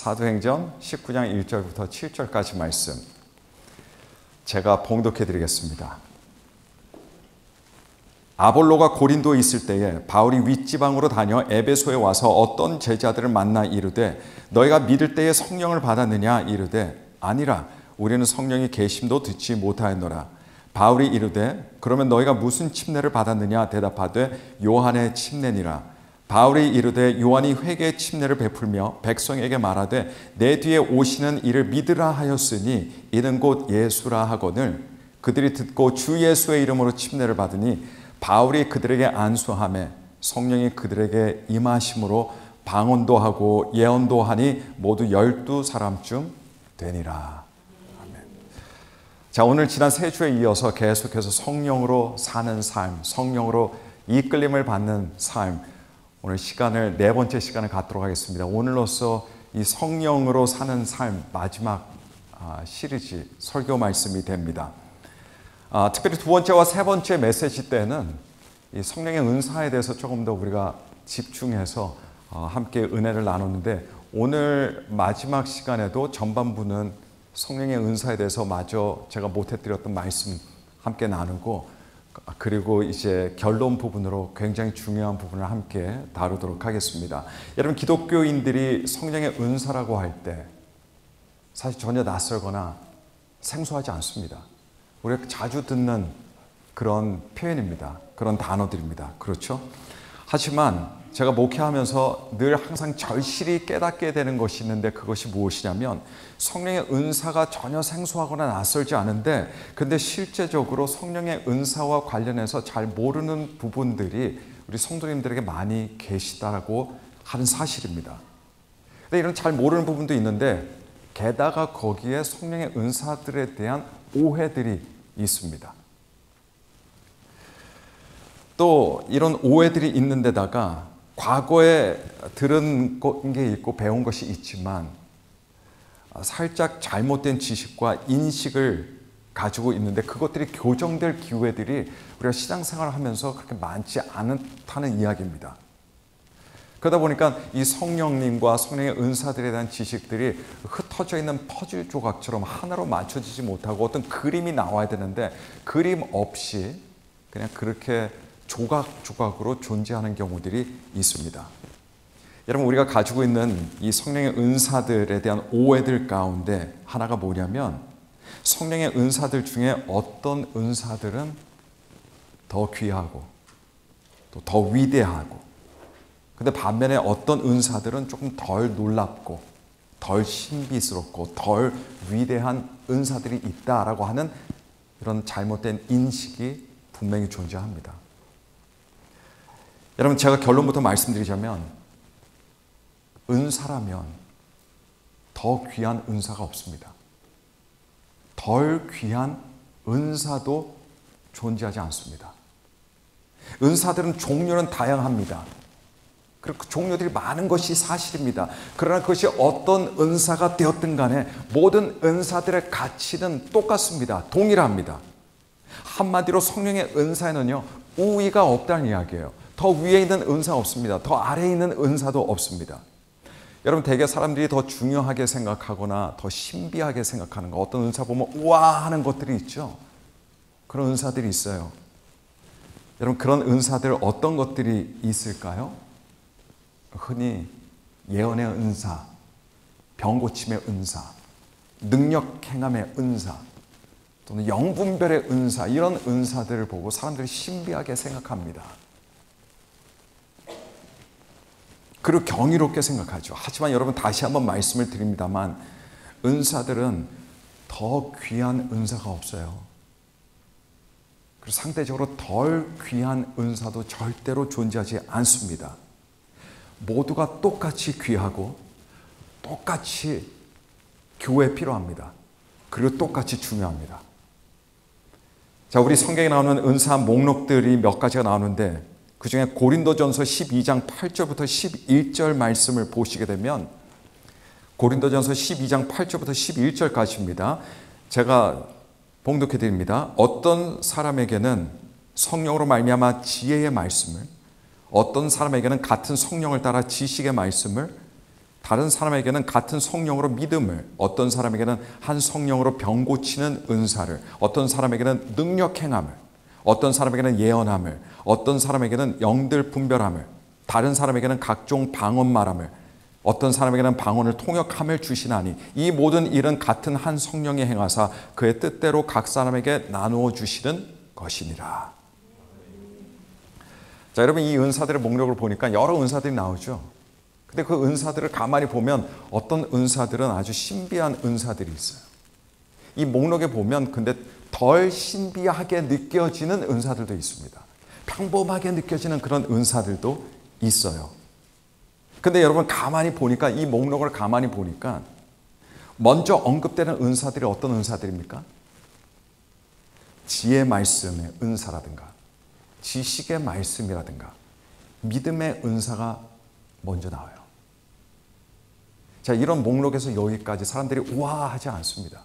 사도행전 19장 1절부터 7절까지 말씀 제가 봉독해 드리겠습니다. 아볼로가 고린도에 있을 때에 바울이 윗지방으로 다녀 에베소에 와서 어떤 제자들을 만나 이르되 너희가 믿을 때에 성령을 받았느냐 이르되 아니라 우리는 성령이 계심도 듣지 못하였노라. 바울이 이르되 그러면 너희가 무슨 침례를 받았느냐 대답하되 요한의 침례니라. 바울이 이르되 요한이 회개의 침례를 베풀며 백성에게 말하되 내 뒤에 오시는 이를 믿으라 하였으니 이는 곧 예수라 하거늘 그들이 듣고 주 예수의 이름으로 침례를 받으니 바울이 그들에게 안수하매 성령이 그들에게 임하심으로 방언도 하고 예언도 하니 모두 12사람쯤 되니라. 아멘. 자, 오늘 지난 3주에 이어서 계속해서 성령으로 사는 삶, 성령으로 이끌림을 받는 삶, 오늘 시간을 4번째 시간을 갖도록 하겠습니다. 오늘로써 이 성령으로 사는 삶 마지막 시리즈 설교 말씀이 됩니다. 특별히 2번째와 3번째 메시지 때는 이 성령의 은사에 대해서 조금 더 우리가 집중해서 함께 은혜를 나눴는데 오늘 마지막 시간에도 전반부는 성령의 은사에 대해서 마저 제가 못해드렸던 말씀 함께 나누고 그리고 이제 결론 부분으로 굉장히 중요한 부분을 함께 다루도록 하겠습니다. 여러분, 기독교인들이 성령의 은사라고 할 때 사실 전혀 낯설거나 생소하지 않습니다. 우리가 자주 듣는 그런 표현입니다. 그런 단어들입니다. 그렇죠? 하지만 제가 목회하면서 늘 항상 절실히 깨닫게 되는 것이 있는데 그것이 무엇이냐면 성령의 은사가 전혀 생소하거나 낯설지 않은데 근데 실제적으로 성령의 은사와 관련해서 잘 모르는 부분들이 우리 성도님들에게 많이 계시다라고 하는 사실입니다. 근데 이런 잘 모르는 부분도 있는데 게다가 거기에 성령의 은사들에 대한 오해들이 있습니다. 또 이런 오해들이 있는 데다가 과거에 들은 게 있고 배운 것이 있지만 살짝 잘못된 지식과 인식을 가지고 있는데 그것들이 교정될 기회들이 우리가 신앙생활을 하면서 그렇게 많지 않다는 이야기입니다. 그러다 보니까 이 성령님과 성령의 은사들에 대한 지식들이 흩어져 있는 퍼즐 조각처럼 하나로 맞춰지지 못하고 어떤 그림이 나와야 되는데 그림 없이 그냥 그렇게 조각조각으로 존재하는 경우들이 있습니다. 여러분, 우리가 가지고 있는 이 성령의 은사들에 대한 오해들 가운데 하나가 뭐냐면 성령의 은사들 중에 어떤 은사들은 더 귀하고 또 더 위대하고 근데 반면에 어떤 은사들은 조금 덜 놀랍고 덜 신비스럽고 덜 위대한 은사들이 있다라고 하는 이런 잘못된 인식이 분명히 존재합니다. 여러분, 제가 결론부터 말씀드리자면 은사라면 더 귀한 은사가 없습니다. 덜 귀한 은사도 존재하지 않습니다. 은사들은 종류는 다양합니다. 그리고 그 종류들이 많은 것이 사실입니다. 그러나 그것이 어떤 은사가 되었든 간에 모든 은사들의 가치는 똑같습니다. 동일합니다. 한마디로 성령의 은사에는요, 우위가 없다는 이야기예요. 더 위에 있는 은사 없습니다. 더 아래에 있는 은사도 없습니다. 여러분, 대개 사람들이 더 중요하게 생각하거나 더 신비하게 생각하는 거, 어떤 은사 보면 우와 하는 것들이 있죠. 그런 은사들이 있어요. 여러분, 그런 은사들 어떤 것들이 있을까요? 흔히 예언의 은사, 병 고침의 은사, 능력 행함의 은사, 또는 영분별의 은사, 이런 은사들을 보고 사람들이 신비하게 생각합니다. 그리고 경이롭게 생각하죠. 하지만 여러분, 다시 한번 말씀을 드립니다만 은사들은 더 귀한 은사가 없어요. 그리고 상대적으로 덜 귀한 은사도 절대로 존재하지 않습니다. 모두가 똑같이 귀하고 똑같이 교회에 필요합니다. 그리고 똑같이 중요합니다. 자, 우리 성경에 나오는 은사 목록들이 몇 가지가 나오는데 그 중에 고린도전서 12장 8절부터 11절 말씀을 보시게 되면 고린도전서 12장 8절부터 11절까지입니다. 제가 봉독해 드립니다. 어떤 사람에게는 성령으로 말미암아 지혜의 말씀을, 어떤 사람에게는 같은 성령을 따라 지식의 말씀을, 다른 사람에게는 같은 성령으로 믿음을, 어떤 사람에게는 한 성령으로 병 고치는 은사를, 어떤 사람에게는 능력 행함을, 어떤 사람에게는 예언함을, 어떤 사람에게는 영들 분별함을, 다른 사람에게는 각종 방언 말함을, 어떤 사람에게는 방언을 통역함을 주시나니 이 모든 일은 같은 한 성령이 행하사 그의 뜻대로 각 사람에게 나누어 주시는 것이니라. 자, 여러분, 이 은사들의 목록을 보니까 여러 은사들이 나오죠. 근데 그 은사들을 가만히 보면 어떤 은사들은 아주 신비한 은사들이 있어요. 이 목록에 보면 근데 덜 신비하게 느껴지는 은사들도 있습니다. 평범하게 느껴지는 그런 은사들도 있어요. 근데 여러분, 가만히 보니까, 이 목록을 가만히 보니까 먼저 언급되는 은사들이 어떤 은사들입니까? 지혜 말씀의 은사라든가 지식의 말씀이라든가 믿음의 은사가 먼저 나와요. 자, 이런 목록에서 여기까지 사람들이 우아하지 않습니다.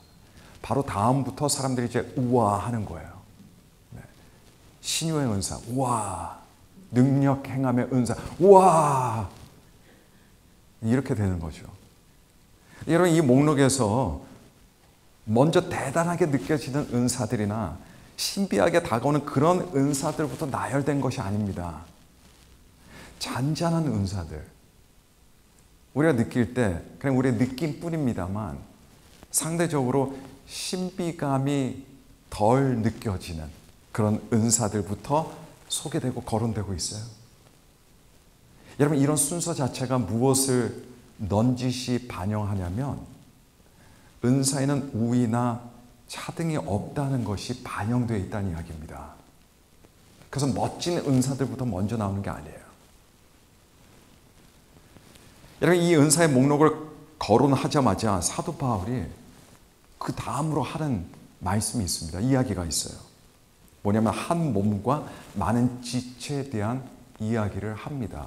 바로 다음부터 사람들이 이제 우아하는 거예요. 네. 신유의 은사, 우아. 능력 행함의 은사, 우아. 이렇게 되는 거죠. 여러분, 이 목록에서 먼저 대단하게 느껴지는 은사들이나 신비하게 다가오는 그런 은사들부터 나열된 것이 아닙니다. 잔잔한 은사들, 우리가 느낄 때 그냥 우리의 느낌뿐입니다만 상대적으로 신비감이 덜 느껴지는 그런 은사들부터 소개되고 거론되고 있어요. 여러분, 이런 순서 자체가 무엇을 넌지시 반영하냐면 은사에는 우위나 차등이 없다는 것이 반영되어 있다는 이야기입니다. 그래서 멋진 은사들부터 먼저 나오는 게 아니에요. 여러분, 이 은사의 목록을 거론하자마자 사도 바울이 그 다음으로 하는 말씀이 있습니다. 이야기가 있어요. 뭐냐면 한 몸과 많은 지체에 대한 이야기를 합니다.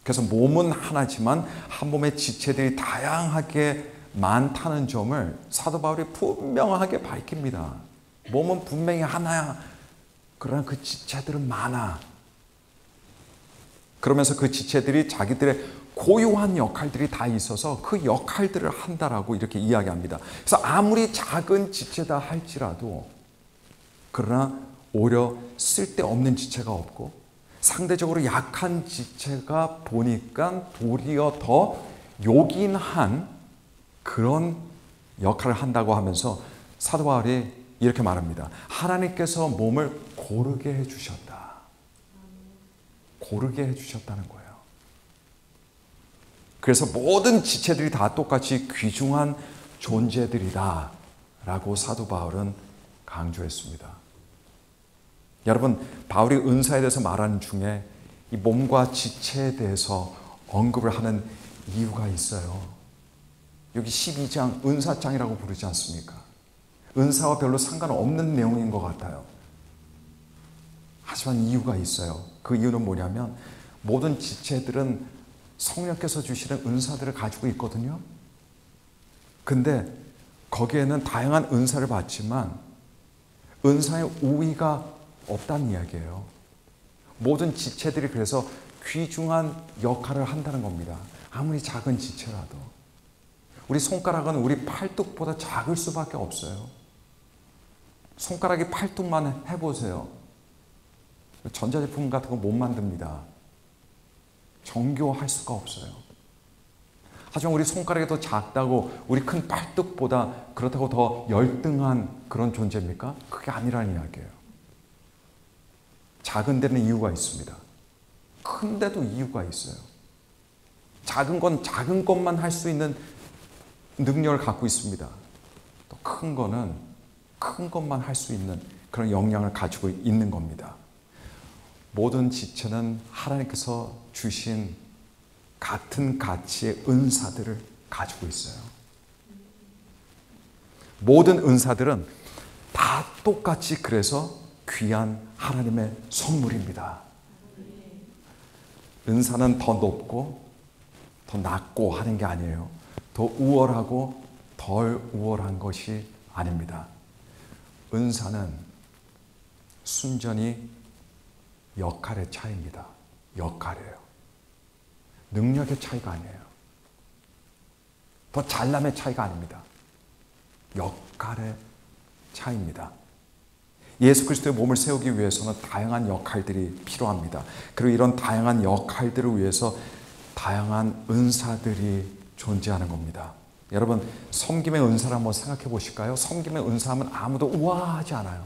그래서 몸은 하나지만 한 몸의 지체들이 다양하게 많다는 점을 사도 바울이 분명하게 밝힙니다. 몸은 분명히 하나야. 그러나 그 지체들은 많아. 그러면서 그 지체들이 자기들의 고유한 역할들이 다 있어서 그 역할들을 한다라고 이렇게 이야기합니다. 그래서 아무리 작은 지체다 할지라도 그러나 오히려 쓸데없는 지체가 없고 상대적으로 약한 지체가 보니까 도리어 더 요긴한 그런 역할을 한다고 하면서 사도 바울이 이렇게 말합니다. 하나님께서 몸을 고르게 해주셨다. 고르게 해주셨다는 거예요. 그래서 모든 지체들이 다 똑같이 귀중한 존재들이다 라고 사도 바울은 강조했습니다. 여러분, 바울이 은사에 대해서 말하는 중에 이 몸과 지체에 대해서 언급을 하는 이유가 있어요. 여기 12장 은사장이라고 부르지 않습니까? 은사와 별로 상관없는 내용인 것 같아요. 하지만 이유가 있어요. 그 이유는 뭐냐면 모든 지체들은 성령께서 주시는 은사들을 가지고 있거든요. 근데 거기에는 다양한 은사를 받지만 은사의 우위가 없다는 이야기예요. 모든 지체들이 그래서 귀중한 역할을 한다는 겁니다. 아무리 작은 지체라도. 우리 손가락은 우리 팔뚝보다 작을 수밖에 없어요. 손가락이 팔뚝만 해보세요. 전자제품 같은 거 못 만듭니다. 정교할 수가 없어요. 하지만 우리 손가락이 더 작다고 우리 큰 팔뚝보다 그렇다고 더 열등한 그런 존재입니까? 그게 아니라는 이야기예요. 작은 데는 이유가 있습니다. 큰 데도 이유가 있어요. 작은 건 작은 것만 할 수 있는 능력을 갖고 있습니다. 또 큰 거는 큰 것만 할 수 있는 그런 역량을 가지고 있는 겁니다. 모든 지체는 하나님께서 주신 같은 가치의 은사들을 가지고 있어요. 모든 은사들은 다 똑같이 그래서 귀한 하나님의 선물입니다. 은사는 더 높고 더 낮고 하는 게 아니에요. 더 우월하고 덜 우월한 것이 아닙니다. 은사는 순전히 역할의 차이입니다. 역할이에요. 능력의 차이가 아니에요. 더 잘남의 차이가 아닙니다. 역할의 차이입니다. 예수 그리스도의 몸을 세우기 위해서는 다양한 역할들이 필요합니다. 그리고 이런 다양한 역할들을 위해서 다양한 은사들이 존재하는 겁니다. 여러분, 섬김의 은사를 한번 생각해 보실까요? 섬김의 은사하면 아무도 우아하지 않아요.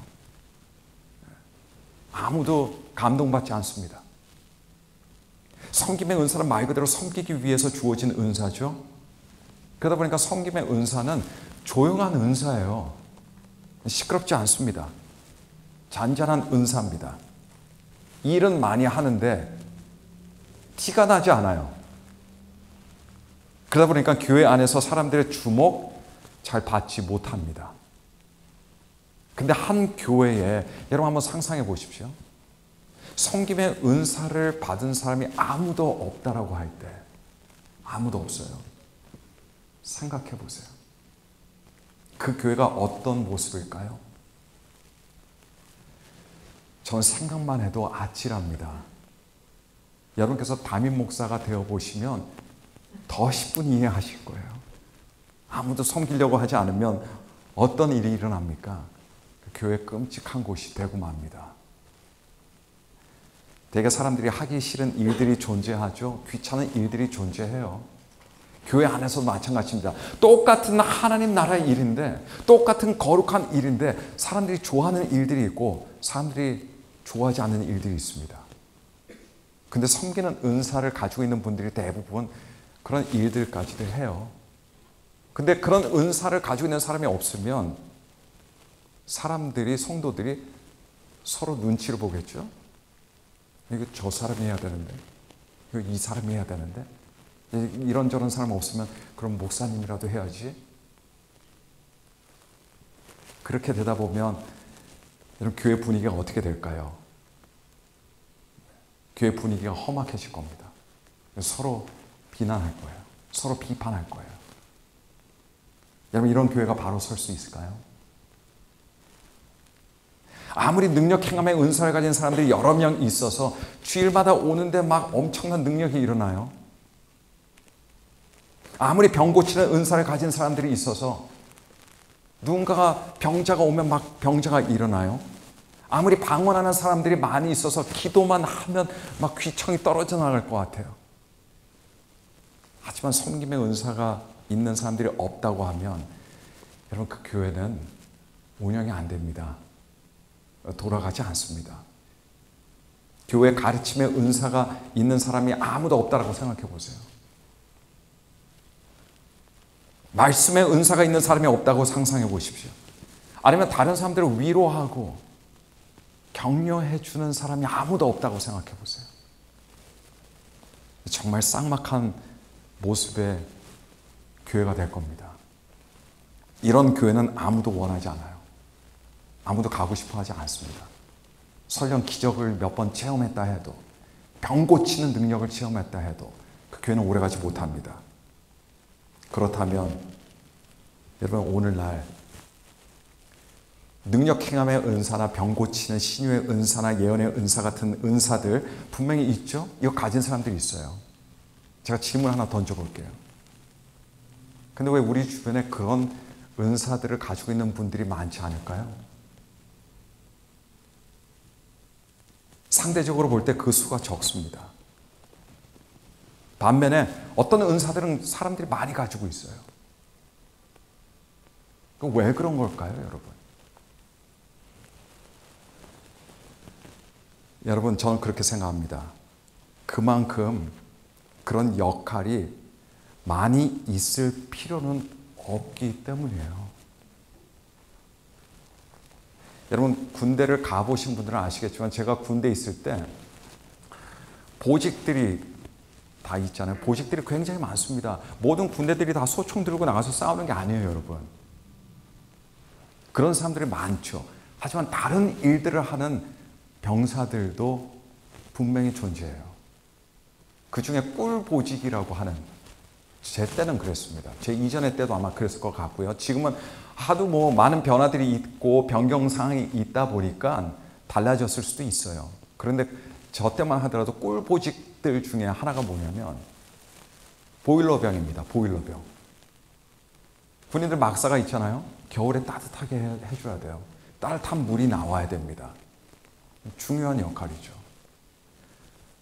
아무도 감동받지 않습니다. 섬김의 은사는 말 그대로 섬기기 위해서 주어진 은사죠. 그러다 보니까 섬김의 은사는 조용한 은사예요. 시끄럽지 않습니다. 잔잔한 은사입니다. 일은 많이 하는데 티가 나지 않아요. 그러다 보니까 교회 안에서 사람들의 주목 잘 받지 못합니다. 근데 한 교회에 여러분 한번 상상해 보십시오. 섬김의 은사를 받은 사람이 아무도 없다라고 할 때, 아무도 없어요. 생각해 보세요. 그 교회가 어떤 모습일까요? 저는 생각만 해도 아찔합니다. 여러분께서 담임 목사가 되어 보시면 더 10분 이해하실 거예요. 아무도 섬기려고 하지 않으면 어떤 일이 일어납니까? 그 교회 끔찍한 곳이 되고 맙니다. 대개 사람들이 하기 싫은 일들이 존재하죠. 귀찮은 일들이 존재해요. 교회 안에서도 마찬가지입니다. 똑같은 하나님 나라의 일인데, 똑같은 거룩한 일인데 사람들이 좋아하는 일들이 있고 사람들이 좋아하지 않는 일들이 있습니다. 근데 섬기는 은사를 가지고 있는 분들이 대부분 그런 일들까지도 해요. 근데 그런 은사를 가지고 있는 사람이 없으면 사람들이, 성도들이 서로 눈치를 보겠죠. 이거 저 사람이 해야 되는데, 이거 이 사람이 해야 되는데, 이런저런 사람 없으면 그럼 목사님이라도 해야지. 그렇게 되다 보면 여러분 교회 분위기가 어떻게 될까요? 교회 분위기가 험악해질 겁니다. 서로 비난할 거예요. 서로 비판할 거예요. 여러분 이런 교회가 바로 설 수 있을까요? 아무리 능력 행함의 은사를 가진 사람들이 여러 명 있어서 주일마다 오는데 막 엄청난 능력이 일어나요. 아무리 병 고치는 은사를 가진 사람들이 있어서 누군가가 병자가 오면 막 병자가 일어나요. 아무리 방언하는 사람들이 많이 있어서 기도만 하면 막 귀청이 떨어져 나갈 것 같아요. 하지만 섬김의 은사가 있는 사람들이 없다고 하면 여러분 그 교회는 운영이 안 됩니다. 돌아가지 않습니다. 교회 가르침의 은사가 있는 사람이 아무도 없다라고 생각해 보세요. 말씀의 은사가 있는 사람이 없다고 상상해 보십시오. 아니면 다른 사람들을 위로하고 격려해 주는 사람이 아무도 없다고 생각해 보세요. 정말 쌍막한 모습의 교회가 될 겁니다. 이런 교회는 아무도 원하지 않아요. 아무도 가고 싶어 하지 않습니다. 설령 기적을 몇 번 체험했다 해도, 병 고치는 능력을 체험했다 해도 그 교회는 오래가지 못합니다. 그렇다면 여러분 오늘날 능력 행함의 은사나 병 고치는 신유의 은사나 예언의 은사 같은 은사들 분명히 있죠? 이거 가진 사람들이 있어요. 제가 질문 하나 던져볼게요. 근데 왜 우리 주변에 그런 은사들을 가지고 있는 분들이 많지 않을까요? 상대적으로 볼 때 그 수가 적습니다. 반면에 어떤 은사들은 사람들이 많이 가지고 있어요. 왜 그런 걸까요, 여러분? 여러분, 저는 그렇게 생각합니다. 그만큼 그런 역할이 많이 있을 필요는 없기 때문이에요. 여러분 군대를 가보신 분들은 아시겠지만 제가 군대에 있을 때 보직들이 다 있잖아요. 보직들이 굉장히 많습니다. 모든 군대들이 다 소총 들고 나가서 싸우는 게 아니에요, 여러분. 그런 사람들이 많죠. 하지만 다른 일들을 하는 병사들도 분명히 존재해요. 그 중에 꿀보직이라고 하는, 제 때는 그랬습니다. 제 이전의 때도 아마 그랬을 것 같고요. 지금은 하도 많은 변화들이 있고 변경 사항이 있다 보니까 달라졌을 수도 있어요. 그런데 저 때만 하더라도 꿀보직들 중에 하나가 뭐냐면 보일러병입니다. 보일러병. 군인들 막사가 있잖아요. 겨울에 따뜻하게 해줘야 돼요. 따뜻한 물이 나와야 됩니다. 중요한 역할이죠.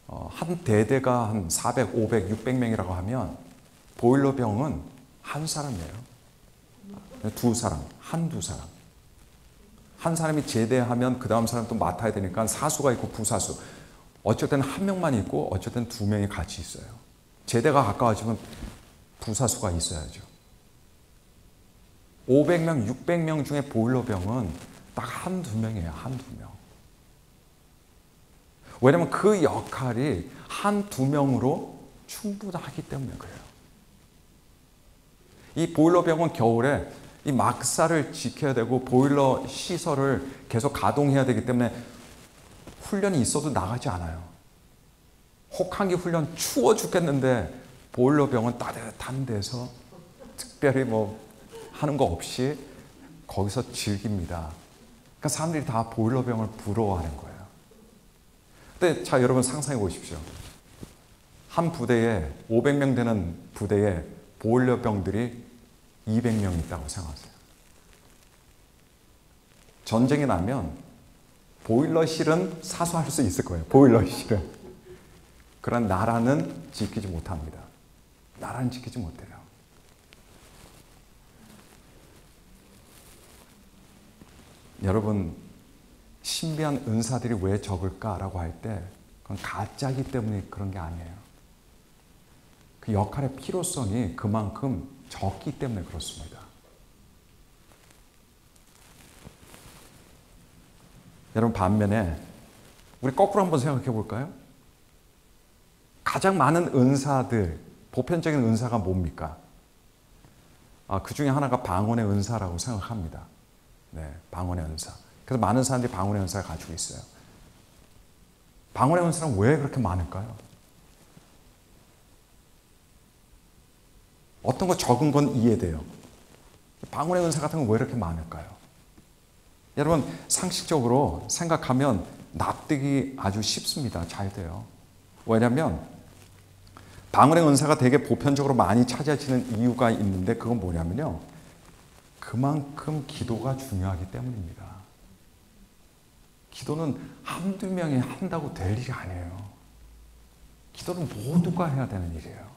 한 대대가 한 400, 500, 600명이라고 하면 보일러병은 한 사람이에요. 두 사람, 한두 사람. 한 사람이 제대하면 그 다음 사람 또 맡아야 되니까 사수가 있고 부사수. 어쩔 때는 한 명만 있고 어쩔 때는 두 명이 같이 있어요. 제대가 가까워지면 부사수가 있어야죠. 500명, 600명 중에 보일러병은 딱 한두 명이에요. 한두 명. 왜냐하면 그 역할이 한두 명으로 충분하기 때문에 그래요. 이 보일러병은 겨울에 이 막사를 지켜야 되고 보일러 시설을 계속 가동해야 되기 때문에 훈련이 있어도 나가지 않아요. 혹한기 훈련 추워 죽겠는데 보일러병은 따뜻한 데서 특별히 뭐 하는 거 없이 거기서 즐깁니다. 그러니까 사람들이 다 보일러병을 부러워하는 거예요. 근데 자, 여러분 상상해 보십시오. 한 부대에 500명 되는 부대에 보일러병들이 200명 있다고 생각하세요. 전쟁이 나면 보일러실은 사수할 수 있을 거예요. 보일러실은. 그러나 나라는 지키지 못합니다. 나라는 지키지 못해요. 여러분, 신비한 은사들이 왜 적을까라고 할 때 그건 가짜이기 때문에 그런 게 아니에요. 그 역할의 필요성이 그만큼 적기 때문에 그렇습니다. 여러분, 반면에 우리 거꾸로 한번 생각해 볼까요? 가장 많은 은사들, 보편적인 은사가 뭡니까? 그 중에 하나가 방언의 은사라고 생각합니다. 네, 방언의 은사. 그래서 많은 사람들이 방언의 은사를 가지고 있어요. 방언의 은사는 왜 그렇게 많을까요? 어떤 거 적은 건 이해돼요. 방언의 은사 같은 건 왜 이렇게 많을까요? 여러분, 상식적으로 생각하면 납득이 아주 쉽습니다. 잘 돼요. 왜냐하면 방언의 은사가 되게 보편적으로 많이 찾아지는 이유가 있는데 그건 뭐냐면요. 그만큼 기도가 중요하기 때문입니다. 기도는 한두 명이 한다고 될 일이 아니에요. 기도는 모두가 해야 되는 일이에요.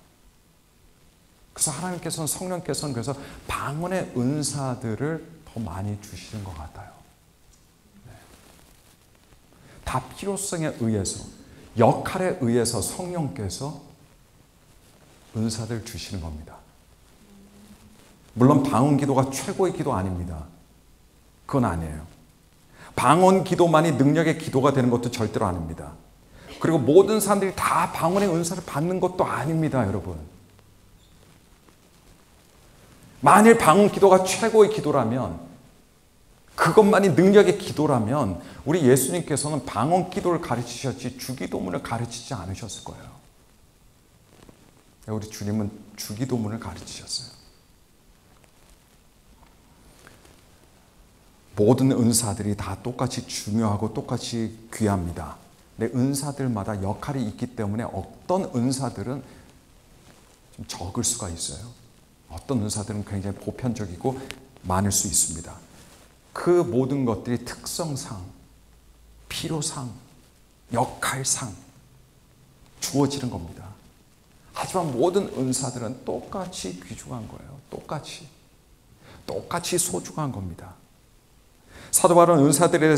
그래서 하나님께서는, 성령께서는 그래서 방언의 은사들을 더 많이 주시는 것 같아요. 네. 다 필요성에 의해서, 역할에 의해서 성령께서 은사들 주시는 겁니다. 물론 방언 기도가 최고의 기도 아닙니다. 그건 아니에요. 방언 기도만이 능력의 기도가 되는 것도 절대로 아닙니다. 그리고 모든 사람들이 다 방언의 은사를 받는 것도 아닙니다, 여러분. 만일 방언 기도가 최고의 기도라면, 그것만이 능력의 기도라면 우리 예수님께서는 방언 기도를 가르치셨지 주기도문을 가르치지 않으셨을 거예요. 우리 주님은 주기도문을 가르치셨어요. 모든 은사들이 다 똑같이 중요하고 똑같이 귀합니다. 근데 은사들마다 역할이 있기 때문에 어떤 은사들은 좀 적을 수가 있어요. 어떤 은사들은 굉장히 보편적이고 많을 수 있습니다. 그 모든 것들이 특성상, 필요상, 역할상 주어지는 겁니다. 하지만 모든 은사들은 똑같이 귀중한 거예요. 똑같이 소중한 겁니다. 사도 바울은 은사들에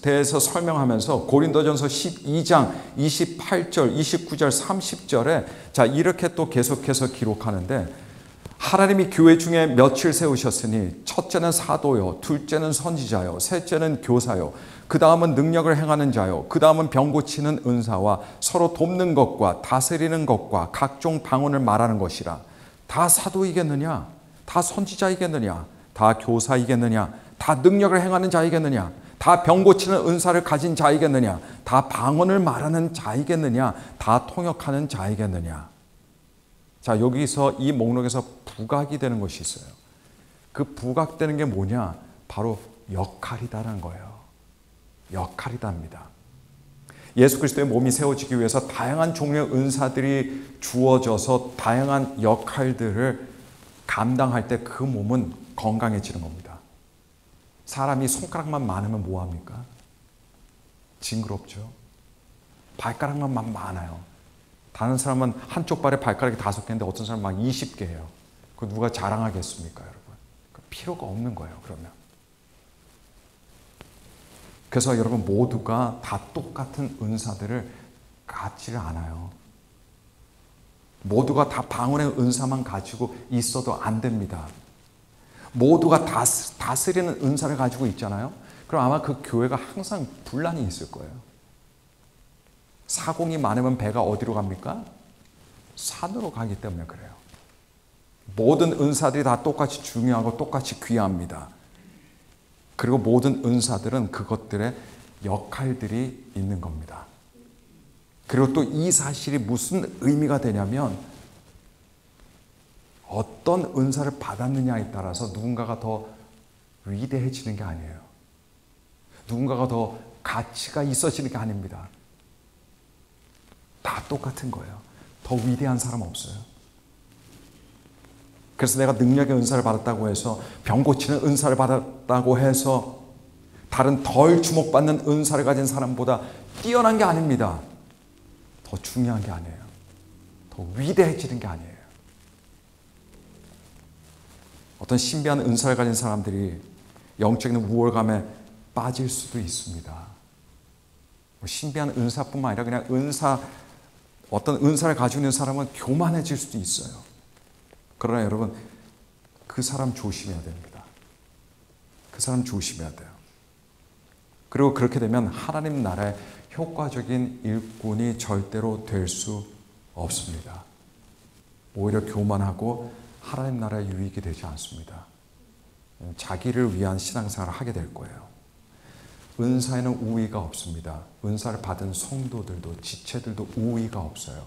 대해서 설명하면서 고린도전서 12장 28절, 29절, 30절에 자, 이렇게 또 계속해서 기록하는데, 하나님이 교회 중에 몇을 세우셨으니 첫째는 사도요, 둘째는 선지자요, 셋째는 교사요, 그 다음은 능력을 행하는 자요, 그 다음은 병 고치는 은사와 서로 돕는 것과 다스리는 것과 각종 방언을 말하는 것이라. 다 사도이겠느냐? 다 선지자이겠느냐? 다 교사이겠느냐? 다 능력을 행하는 자이겠느냐? 다 병 고치는 은사를 가진 자이겠느냐? 다 방언을 말하는 자이겠느냐? 다 통역하는 자이겠느냐? 자, 여기서 이 목록에서 부각이 되는 것이 있어요. 그 부각되는 게 뭐냐? 바로 역할이다라는 거예요. 역할이답니다. 예수 그리스도의 몸이 세워지기 위해서 다양한 종류의 은사들이 주어져서 다양한 역할들을 감당할 때 그 몸은 건강해지는 겁니다. 사람이 손가락만 많으면 뭐합니까? 징그럽죠. 발가락만 많아요. 다른 사람은 한쪽 발에 발가락이 5개인데 어떤 사람은 막 20개예요. 그 누가 자랑하겠습니까, 여러분? 필요가 없는 거예요, 그러면. 그래서 여러분 모두가 다 똑같은 은사들을 갖지를 않아요. 모두가 다 방언의 은사만 가지고 있어도 안 됩니다. 모두가 다스리는 은사를 가지고 있잖아요. 그럼 아마 그 교회가 항상 분란이 있을 거예요. 사공이 많으면 배가 어디로 갑니까? 산으로 가기 때문에 그래요. 모든 은사들이 다 똑같이 중요하고 똑같이 귀합니다. 그리고 모든 은사들은 그것들의 역할들이 있는 겁니다. 그리고 또 이 사실이 무슨 의미가 되냐면 어떤 은사를 받았느냐에 따라서 누군가가 더 위대해지는 게 아니에요. 누군가가 더 가치가 있어지는 게 아닙니다. 다 똑같은 거예요. 더 위대한 사람 없어요. 그래서 내가 능력의 은사를 받았다고 해서 병 고치는 은사를 받았다고 해서 다른 덜 주목받는 은사를 가진 사람보다 뛰어난 게 아닙니다. 더 중요한 게 아니에요. 더 위대해지는 게 아니에요. 어떤 신비한 은사를 가진 사람들이 영적인 우월감에 빠질 수도 있습니다. 신비한 은사뿐만 아니라 그냥 어떤 은사를 가지고 있는 사람은 교만해질 수도 있어요. 그러나 여러분, 그 사람 조심해야 됩니다. 그 사람 조심해야 돼요. 그리고 그렇게 되면 하나님 나라의 효과적인 일꾼이 절대로 될 수 없습니다. 오히려 교만하고 하나님 나라의 유익이 되지 않습니다. 자기를 위한 신앙생활을 하게 될 거예요. 은사에는 우위가 없습니다. 은사를 받은 성도들도 지체들도 우위가 없어요.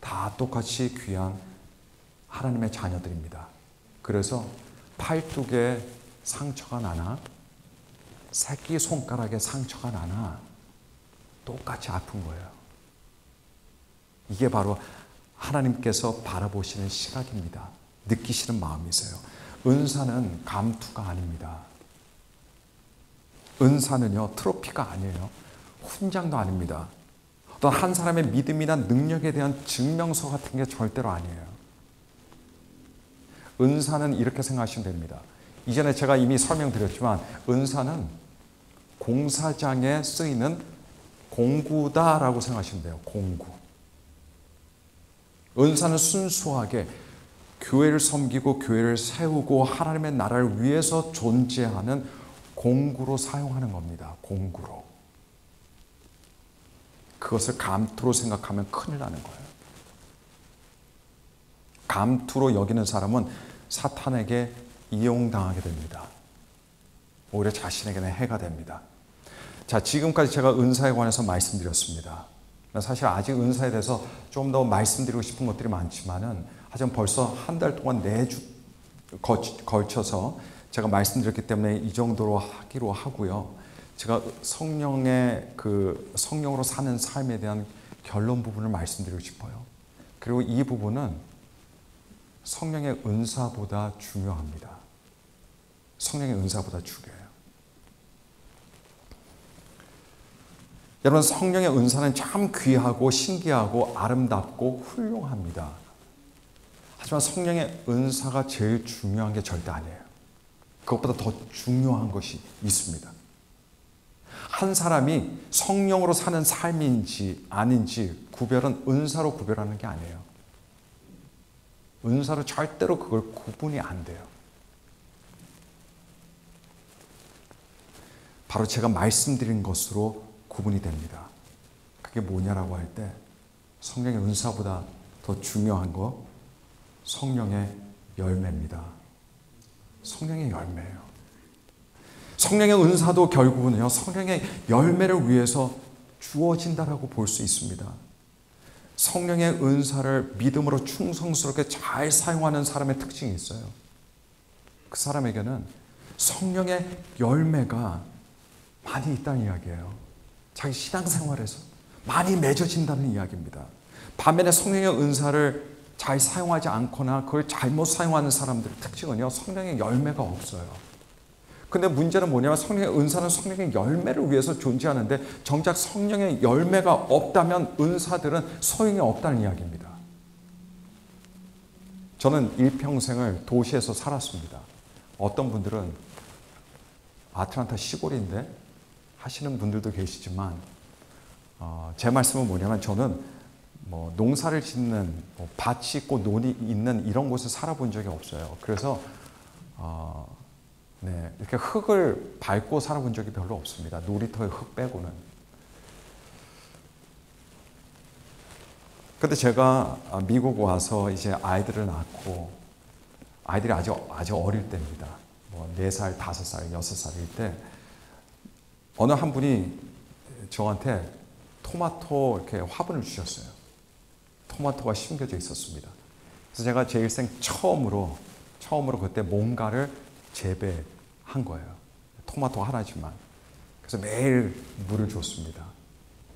다 똑같이 귀한 하나님의 자녀들입니다. 그래서 팔뚝에 상처가 나나 새끼손가락에 상처가 나나 똑같이 아픈 거예요. 이게 바로 하나님께서 바라보시는 시각입니다. 느끼시는 마음이세요. 은사는 감투가 아닙니다. 은사는요, 트로피가 아니에요. 훈장도 아닙니다. 어떤 한 사람의 믿음이나 능력에 대한 증명서 같은 게 절대로 아니에요. 은사는 이렇게 생각하시면 됩니다. 이전에 제가 이미 설명드렸지만 은사는 공사장에 쓰이는 공구다라고 생각하시면 돼요. 공구. 은사는 순수하게 교회를 섬기고 교회를 세우고 하나님의 나라를 위해서 존재하는 공구로 사용하는 겁니다. 공구로. 그것을 감투로 생각하면 큰일 나는 거예요. 감투로 여기는 사람은 사탄에게 이용당하게 됩니다. 오히려 자신에게는 해가 됩니다. 자, 지금까지 제가 은사에 관해서 말씀드렸습니다. 사실 아직 은사에 대해서 좀 더 말씀드리고 싶은 것들이 많지만은 하지만 벌써 한 달 동안 4주 걸쳐서 제가 말씀드렸기 때문에 이 정도로 하기로 하고요. 제가 성령으로 사는 삶에 대한 결론 부분을 말씀드리고 싶어요. 그리고 이 부분은 성령의 은사보다 중요합니다. 성령의 은사보다 중요해요. 여러분, 성령의 은사는 참 귀하고 신기하고 아름답고 훌륭합니다. 하지만 성령의 은사가 제일 중요한 게 절대 아니에요. 그것보다 더 중요한 것이 있습니다. 한 사람이 성령으로 사는 삶인지 아닌지 구별은 은사로 구별하는 게 아니에요. 은사로 절대로 그걸 구분이 안 돼요. 바로 제가 말씀드린 것으로 구분이 됩니다. 그게 뭐냐라고 할 때 성령의 은사보다 더 중요한 거 성령의 열매입니다. 성령의 열매예요. 성령의 은사도 결국은요, 성령의 열매를 위해서 주어진다라고 볼 수 있습니다. 성령의 은사를 믿음으로 충성스럽게 잘 사용하는 사람의 특징이 있어요. 그 사람에게는 성령의 열매가 많이 있다는 이야기예요. 자기 신앙생활에서 많이 맺어진다는 이야기입니다. 반면에 성령의 은사를 잘 사용하지 않거나 그걸 잘못 사용하는 사람들의 특징은요, 성령의 열매가 없어요. 근데 문제는 뭐냐면 성령의 은사는 성령의 열매를 위해서 존재하는데 정작 성령의 열매가 없다면 은사들은 소용이 없다는 이야기입니다. 저는 일평생을 도시에서 살았습니다. 어떤 분들은 아틀란타 시골인데 하시는 분들도 계시지만 제 말씀은 뭐냐면 저는 농사를 짓는 밭이 있고 논이 있는 이런 곳에 살아본 적이 없어요. 그래서 이렇게 흙을 밟고 살아본 적이 별로 없습니다. 놀이터의 흙 빼고는. 근데 제가 미국 와서 이제 아이들을 낳고 아이들이 아주 어릴 때입니다. 4살, 5살, 6살일 때 어느 한 분이 저한테 토마토 이렇게 화분을 주셨어요. 토마토가 심겨져 있었습니다. 그래서 제가 제 일생 처음으로 그때 뭔가를 재배한 거예요. 토마토 하나지만. 그래서 매일 물을 줬습니다.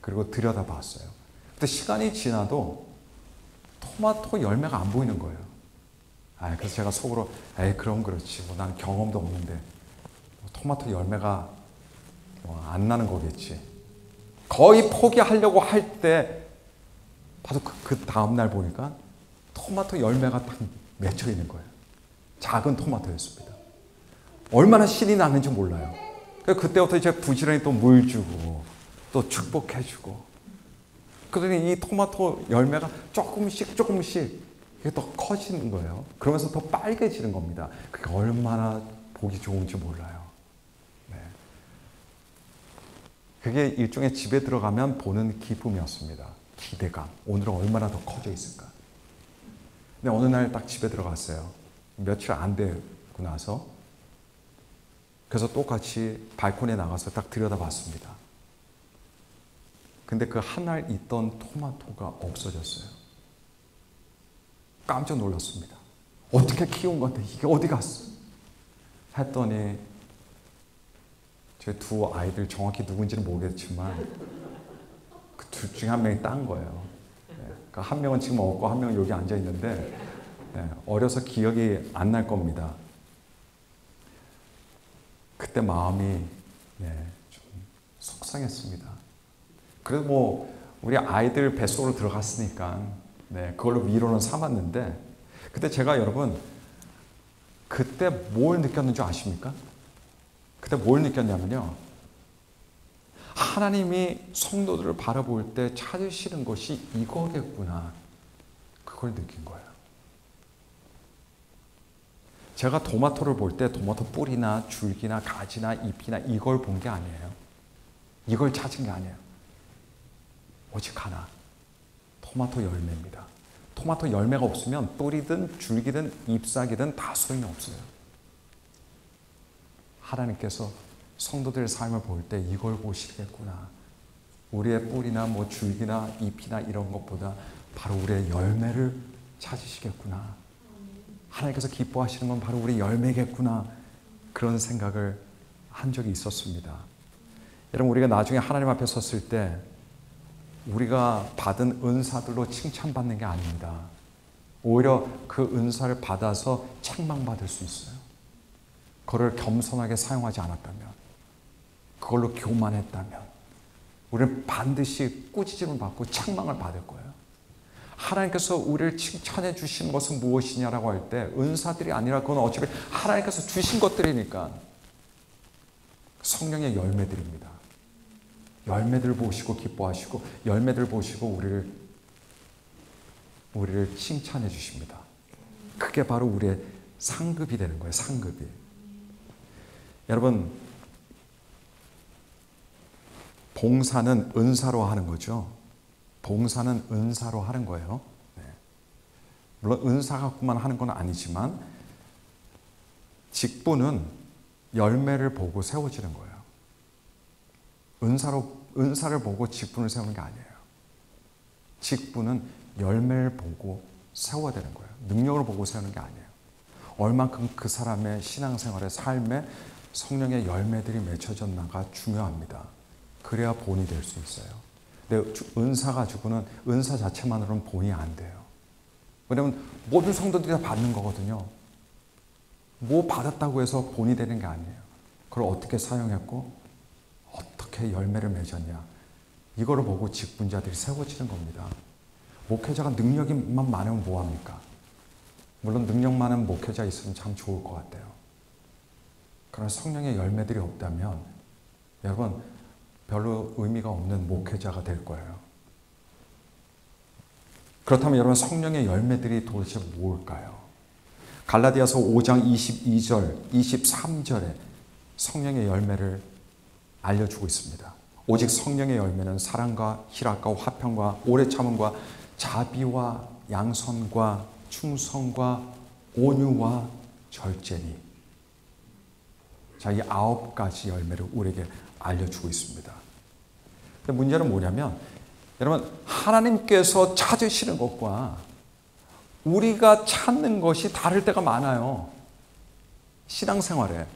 그리고 들여다봤어요. 근데 시간이 지나도 토마토 열매가 안 보이는 거예요. 그래서 제가 속으로 그럼 그렇지. 난 경험도 없는데 토마토 열매가 안 나는 거겠지. 거의 포기하려고 할 때 바로 그 다음날 보니까 토마토 열매가 딱 맺혀 있는 거예요. 작은 토마토였습니다. 얼마나 신이 나는지 몰라요. 그때부터 이제 부지런히 또 물 주고 또 축복해 주고 그러니 이 토마토 열매가 조금씩 이게 더 커지는 거예요. 그러면서 더 빨개지는 겁니다. 그게 얼마나 보기 좋은지 몰라요. 그게 일종의 집에 들어가면 보는 기쁨이었습니다. 기대감. 오늘은 얼마나 더 커져 있을까. 근데 어느 날 딱 집에 들어갔어요. 며칠 안 되고 나서. 그래서 똑같이 발코니에 나가서 딱 들여다봤습니다. 근데 그 한 알 있던 토마토가 없어졌어요. 깜짝 놀랐습니다. 어떻게 키운 건데 이게 어디 갔어? 했더니 제 두 아이들 정확히 누군지는 모르겠지만 그 둘 중에 한 명이 딴 거예요. 그러니까 한 명은 지금 없고 한 명은 여기 앉아 있는데 어려서 기억이 안 날 겁니다. 그때 마음이 좀 속상했습니다. 그래도 우리 아이들 뱃속으로 들어갔으니까 그걸로 위로는 삼았는데 그때 제가 여러분 그때 뭘 느꼈는지 아십니까? 그때 뭘 느꼈냐면요. 하나님이 성도들을 바라볼 때 찾으시는 것이 이거겠구나. 그걸 느낀 거예요. 제가 토마토를 볼 때 토마토 뿌리나 줄기나 가지나 잎이나 이걸 본 게 아니에요. 이걸 찾은 게 아니에요. 오직 하나. 토마토 열매입니다. 토마토 열매가 없으면 뿌리든 줄기든 잎사귀든 다 소용이 없어요. 하나님께서 성도들의 삶을 볼 때 이걸 보시겠구나. 우리의 뿌리나 줄기나 잎이나 이런 것보다 바로 우리의 열매를 찾으시겠구나. 하나님께서 기뻐하시는 건 바로 우리 열매겠구나. 그런 생각을 한 적이 있었습니다. 여러분 우리가 나중에 하나님 앞에 섰을 때 우리가 받은 은사들로 칭찬받는 게 아닙니다. 오히려 그 은사를 받아서 책망받을 수 있어요. 그걸 겸손하게 사용하지 않았다면, 그걸로 교만했다면 우리는 반드시 꾸짖음을 받고 책망을 받을 거예요. 하나님께서 우리를 칭찬해 주신 것은 무엇이냐라고 할 때 은사들이 아니라 그건 어차피 하나님께서 주신 것들이니까 성령의 열매들입니다. 열매들 보시고 기뻐하시고 열매들 보시고 우리를 칭찬해 주십니다. 그게 바로 우리의 상급이 되는 거예요. 상급이. 여러분 봉사는 은사로 하는 거죠. 봉사는 은사로 하는 거예요. 물론 은사 갖고만 하는 건 아니지만 직분은 열매를 보고 세워지는 거예요. 은사를 보고 직분을 세우는 게 아니에요. 직분은 열매를 보고 세워야 되는 거예요. 능력을 보고 세우는 게 아니에요. 얼만큼 그 사람의 신앙생활의 삶에 성령의 열매들이 맺혀졌나가 중요합니다. 그래야 본이 될 수 있어요. 근데 은사 가지고는 은사 자체만으로는 본이 안 돼요. 왜냐하면 모든 성도들이 다 받는 거거든요. 뭐 받았다고 해서 본이 되는 게 아니에요. 그걸 어떻게 사용했고 어떻게 열매를 맺었냐, 이거를 보고 직분자들이 세워지는 겁니다. 목회자가 능력만 많으면 뭐합니까? 물론 능력 많은 목회자 있으면 참 좋을 것 같아요. 그러나 성령의 열매들이 없다면 여러분 별로 의미가 없는 목회자가 될 거예요. 그렇다면 여러분 성령의 열매들이 도대체 뭘까요? 갈라디아서 5장 22절, 23절에 성령의 열매를 알려주고 있습니다. 오직 성령의 열매는 사랑과 희락과 화평과 오래 참음과 자비와 양선과 충성과 온유와 절제니. 자, 이 9가지 열매를 우리에게 알려주고 있습니다. 근데 문제는 뭐냐면 여러분 하나님께서 찾으시는 것과 우리가 찾는 것이 다를 때가 많아요. 신앙생활에.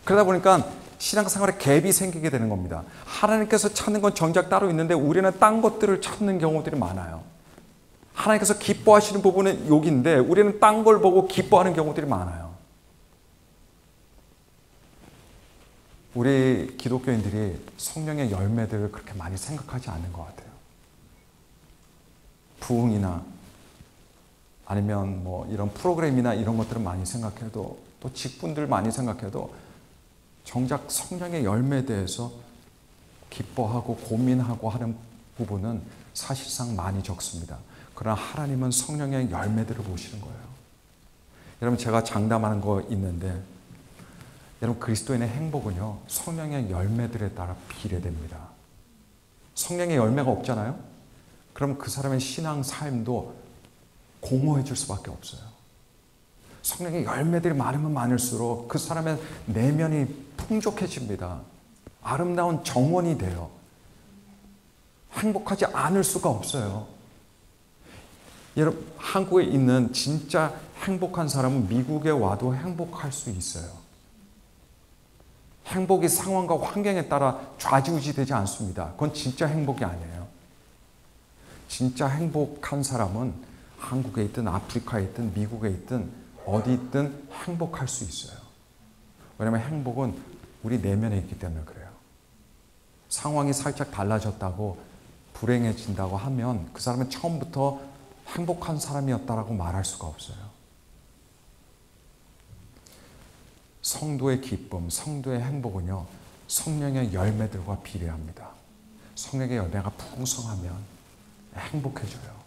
그러다 보니까 신앙생활에 갭이 생기게 되는 겁니다. 하나님께서 찾는 건 정작 따로 있는데 우리는 딴 것들을 찾는 경우들이 많아요. 하나님께서 기뻐하시는 부분은 여기인데 우리는 딴 걸 보고 기뻐하는 경우들이 많아요. 우리 기독교인들이 성령의 열매들을 그렇게 많이 생각하지 않는 것 같아요. 부흥이나 아니면 뭐 이런 프로그램이나 이런 것들을 많이 생각해도, 또 직분들 많이 생각해도 정작 성령의 열매에 대해서 기뻐하고 고민하고 하는 부분은 사실상 많이 적습니다. 그러나 하나님은 성령의 열매들을 보시는 거예요. 여러분 제가 장담하는 거 있는데 여러분 그리스도인의 행복은요 성령의 열매들에 따라 비례됩니다. 성령의 열매가 없잖아요? 그럼 그 사람의 신앙 삶도 공허해질 수밖에 없어요. 성령의 열매들이 많으면 많을수록 그 사람의 내면이 풍족해집니다. 아름다운 정원이 돼요. 행복하지 않을 수가 없어요. 여러분 한국에 있는 진짜 행복한 사람은 미국에 와도 행복할 수 있어요. 행복이 상황과 환경에 따라 좌지우지되지 않습니다. 그건 진짜 행복이 아니에요. 진짜 행복한 사람은 한국에 있든 아프리카에 있든 미국에 있든 어디 있든 행복할 수 있어요. 왜냐하면 행복은 우리 내면에 있기 때문에 그래요. 상황이 살짝 달라졌다고 불행해진다고 하면 그 사람은 처음부터 행복한 사람이었다라고 말할 수가 없어요. 성도의 기쁨, 성도의 행복은요 성령의 열매들과 비례합니다. 성령의 열매가 풍성하면 행복해져요.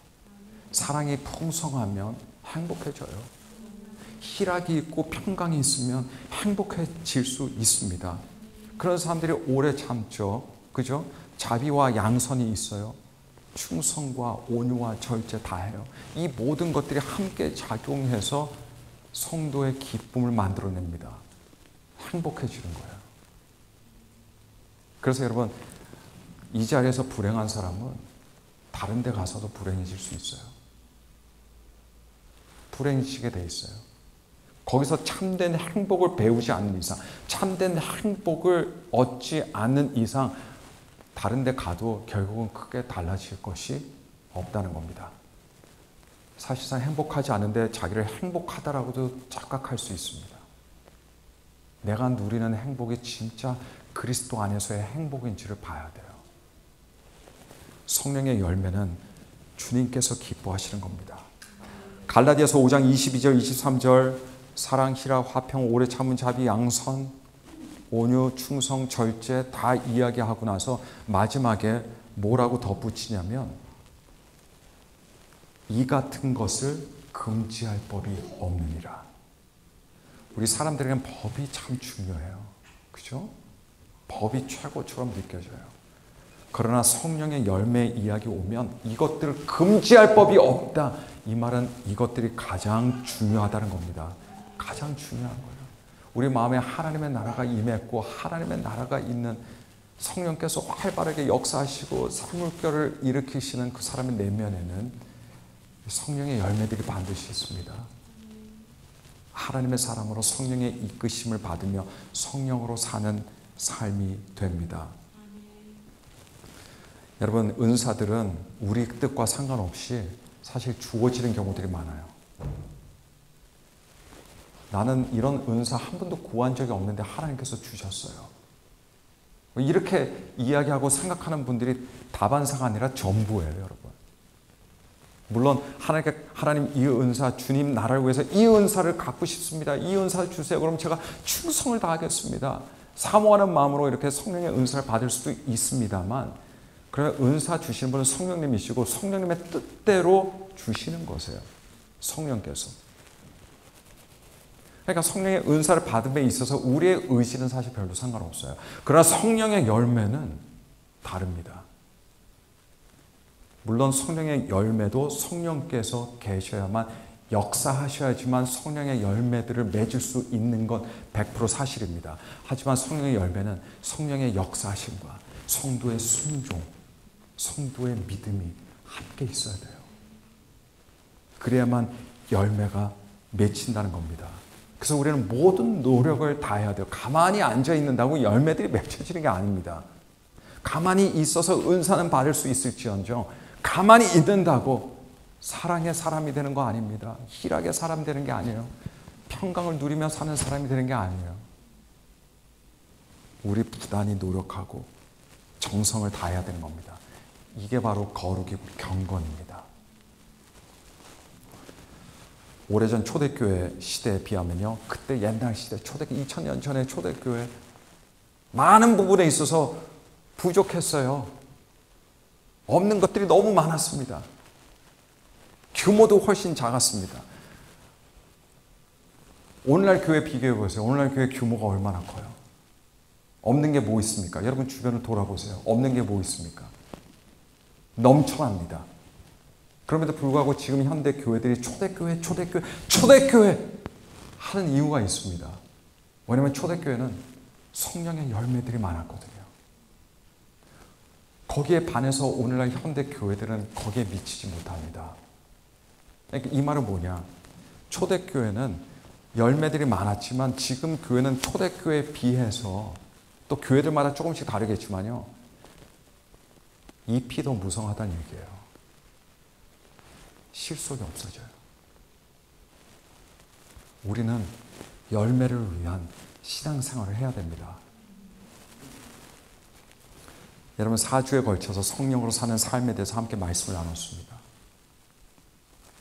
사랑이 풍성하면 행복해져요. 희락이 있고 평강이 있으면 행복해질 수 있습니다. 그런 사람들이 오래 참죠. 그죠? 자비와 양선이 있어요. 충성과 온유와 절제 다 해요. 이 모든 것들이 함께 작용해서 성도의 기쁨을 만들어냅니다. 행복해지는 거예요. 그래서 여러분 이 자리에서 불행한 사람은 다른 데 가서도 불행해질 수 있어요. 불행해지게 돼 있어요. 거기서 참된 행복을 배우지 않는 이상, 참된 행복을 얻지 않는 이상 다른 데 가도 결국은 크게 달라질 것이 없다는 겁니다. 사실상 행복하지 않은데 자기를 행복하다라고도 착각할 수 있습니다. 내가 누리는 행복이 진짜 그리스도 안에서의 행복인지를 봐야 돼요. 성령의 열매는 주님께서 기뻐하시는 겁니다. 갈라디아서 5장 22절 23절 사랑, 희락, 화평, 오래 참은 자비, 양선, 온유, 충성, 절제 다 이야기하고 나서 마지막에 뭐라고 덧붙이냐면 이 같은 것을 금지할 법이 없느니라. 우리 사람들에게는 법이 참 중요해요. 그죠? 법이 최고처럼 느껴져요. 그러나 성령의 열매 이야기 오면 이것들을 금지할 법이 없다. 이 말은 이것들이 가장 중요하다는 겁니다. 가장 중요한 거예요. 우리 마음에 하나님의 나라가 임했고 하나님의 나라가 있는 성령께서 활발하게 역사하시고 산물결을 일으키시는 그 사람의 내면에는 성령의 열매들이 반드시 있습니다. 하나님의 사람으로 성령의 이끄심을 받으며 성령으로 사는 삶이 됩니다. 여러분 은사들은 우리 뜻과 상관없이 사실 주어지는 경우들이 많아요. 나는 이런 은사 한 번도 구한 적이 없는데 하나님께서 주셨어요. 이렇게 이야기하고 생각하는 분들이 다반사가 아니라 전부예요, 여러분. 물론 하나님 이 은사, 주님 나라를 위해서 이 은사를 갖고 싶습니다. 이 은사를 주세요. 그럼 제가 충성을 다하겠습니다. 사모하는 마음으로 이렇게 성령의 은사를 받을 수도 있습니다만, 그러나 은사 주시는 분은 성령님이시고 성령님의 뜻대로 주시는 것이에요. 성령께서. 그러니까 성령의 은사를 받음에 있어서 우리의 의지는 사실 별로 상관없어요. 그러나 성령의 열매는 다릅니다. 물론 성령의 열매도 성령께서 계셔야만 역사하셔야지만 성령의 열매들을 맺을 수 있는 건 100% 사실입니다. 하지만 성령의 열매는 성령의 역사하심과 성도의 순종, 성도의 믿음이 함께 있어야 돼요. 그래야만 열매가 맺힌다는 겁니다. 그래서 우리는 모든 노력을 다해야 돼요. 가만히 앉아 있는다고 열매들이 맺혀지는 게 아닙니다. 가만히 있어서 은사는 받을 수 있을지언정 가만히 있는다고 사랑의 사람이 되는 거 아닙니다. 희락의 사람 되는 게 아니에요. 평강을 누리며 사는 사람이 되는 게 아니에요. 우리 부단히 노력하고 정성을 다해야 되는 겁니다. 이게 바로 거룩이고 경건입니다. 오래전 초대교회 시대에 비하면요, 그때 옛날 시대, 초대교회 2000년 전의 초대교회 많은 부분에 있어서 부족했어요. 없는 것들이 너무 많았습니다. 규모도 훨씬 작았습니다. 오늘날 교회 비교해 보세요. 오늘날 교회 규모가 얼마나 커요? 없는 게 뭐 있습니까? 여러분 주변을 돌아보세요. 없는 게 뭐 있습니까? 넘쳐납니다. 그럼에도 불구하고 지금 현대 교회들이 초대교회 하는 이유가 있습니다. 왜냐하면 초대교회는 성령의 열매들이 많았거든요. 거기에 반해서 오늘날 현대 교회들은 거기에 미치지 못합니다. 그러니까 이 말은 뭐냐? 초대교회는 열매들이 많았지만 지금 교회는 초대교회에 비해서 또 교회들마다 조금씩 다르겠지만요, 잎이 더 무성하다는 얘기예요. 실속이 없어져요. 우리는 열매를 위한 신앙생활을 해야 됩니다. 여러분 4주에 걸쳐서 성령으로 사는 삶에 대해서 함께 말씀을 나눴습니다.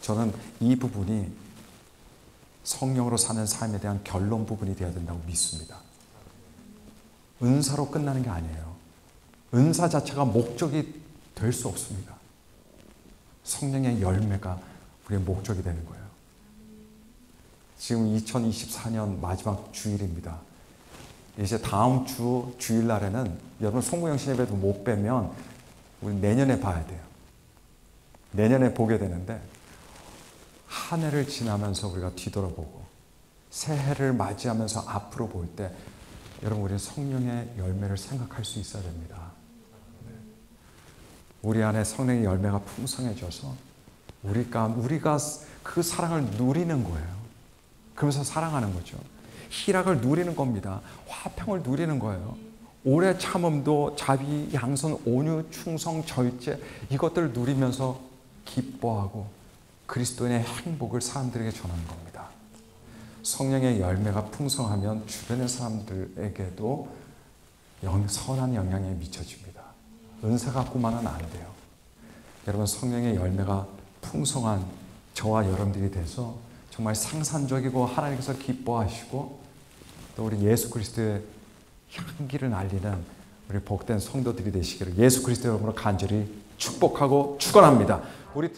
저는 이 부분이 성령으로 사는 삶에 대한 결론 부분이 되어야 된다고 믿습니다. 은사로 끝나는 게 아니에요. 은사 자체가 목적이 될 수 없습니다. 성령의 열매가 우리의 목적이 되는 거예요. 지금 2024년 마지막 주일입니다. 이제 다음 주 주일날에는 여러분 송구영신 예배도 못 뵈면 우리 내년에 봐야 돼요. 내년에 보게 되는데 한 해를 지나면서 우리가 뒤돌아보고 새해를 맞이하면서 앞으로 볼 때 여러분 우리 성령의 열매를 생각할 수 있어야 됩니다. 우리 안에 성령의 열매가 풍성해져서 우리가 그 사랑을 누리는 거예요. 그러면서 사랑하는 거죠. 희락을 누리는 겁니다. 화평을 누리는 거예요. 오래 참음도 자비, 양선, 온유, 충성, 절제 이것들을 누리면서 기뻐하고 그리스도인의 행복을 사람들에게 전하는 겁니다. 성령의 열매가 풍성하면 주변의 사람들에게도 선한 영향이 미쳐집니다. 은사 갖고만은 안 돼요. 여러분 성령의 열매가 풍성한 저와 여러분들이 돼서 정말 상산적이고 하나님께서 기뻐하시고 또 우리 예수 그리스도의 향기를 날리는 우리 복된 성도들이 되시기를 예수 그리스도 이름으로 간절히 축복하고 축원합니다. 우리